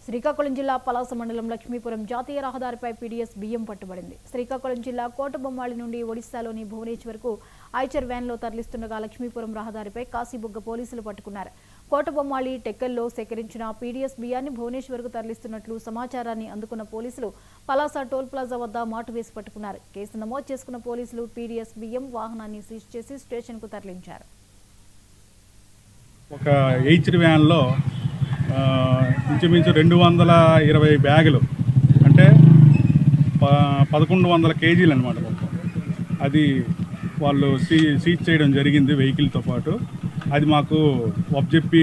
శ్రీకాకుళం జిల్లా పలాస మండలం లక్ష్మీపురం జాతీయ రహదారిపై పీడీఎస్ బియ్యం పట్టుబడింది. శ్రీకాకుళం జిల్లా కోటబొమ్మాళి నుండి ఒడిశాలోని భువనేశ్వర్కు ఐచర్ వ్యాన్లో తరలిస్తుండగా లక్ష్మీపురం రహదారిపై కాశీబుగ్గ పోలీసులు పట్టుకున్నారు. కోటబొమ్మాళి టెక్కల్లో సేకరించిన పీడీఎస్ బియ్యాన్ని భువనేశ్వర్కు తరలిస్తున్నట్లు సమాచారాన్ని అందుకున్న పోలీసులు పలాస టోల్ ప్లాజా వద్ద మాటు వేసి పట్టుకున్నారు. కేసు నమోదు చేసుకున్న పోలీసులు పీడీఎస్ బియ్యం వాహనాన్ని సీజ్ చేసి స్టేషన్కు తరలించారు. ఒక ఐచర్ వ్యాన్లో ఇంచుమించు 220 బ్యాగులు అంటే 1100 కేజీలు అనమాట మొత్తం. అది వాళ్ళు సీజ్ చేయడం జరిగింది వెహికల్తో పాటు. అది మాకు చెప్పి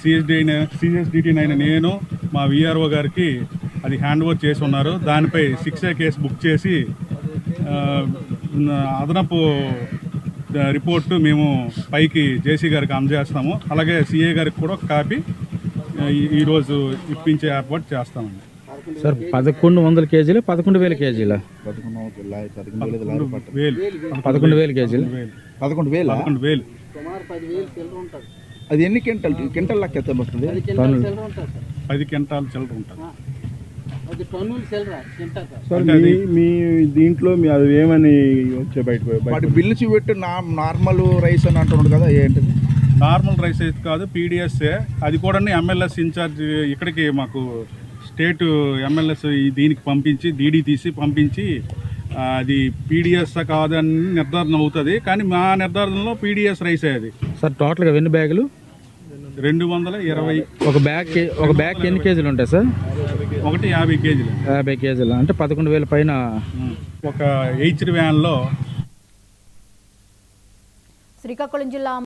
సిఎస్డిటీ అయిన నేను మా విఆర్ఓ గారికి అది హ్యాండ్ ఓవర్ చేసి ఉన్నారు. దానిపై 6A కేసు బుక్ చేసి అదనపు రిపోర్టు మేము పైకి జేసీ గారికి అందజేస్తాము. అలాగే సిఏ గారికి కూడా ఒక కాపీ ఈరోజు ఇప్పించే ఏర్పాటు చేస్తామండి. సార్ 1100 కేజీలు 11,000 కేజీల 11,000 కేజీలు 11,000 అది ఎన్ని క్వింటల్ లెక్క ఎంత వస్తుంది? 10 క్వింటాలు చిల్లర ఉంటుంది. సార్ మీ దీంట్లో అది ఏమని వచ్చే బయట బిల్లు చూపెట్టు నార్మల్ రైస్ అని అంటున్నాడు కదా, ఏంటిది? నార్మల్ రైస్ అయితే కాదు, పీడిఎస్ఏ. అది కూడా ఎంఎల్ఎస్ ఇన్ఛార్జ్ ఇక్కడికి మాకు స్టేట్ ఎంఎల్ఎస్ దీనికి పంపించి డీడీ తీసి పంపించి అది పీడిఎస్ కాదని నిర్ధారణ అవుతుంది. కానీ మా నిర్ధారణలో పీడిఎస్ రైసే అది. సార్ టోటల్గా ఎన్ని బ్యాగులు? 220. ఒక బ్యాగ్ ఎన్ని కేజీలు ఉంటాయి సార్? ఒకటి 50 కేజీలు. 50 కేజీలు అంటే 11,000 పైన. ఒక ఐచర్ వ్యాన్లో శ్రీకాకుళం జిల్లా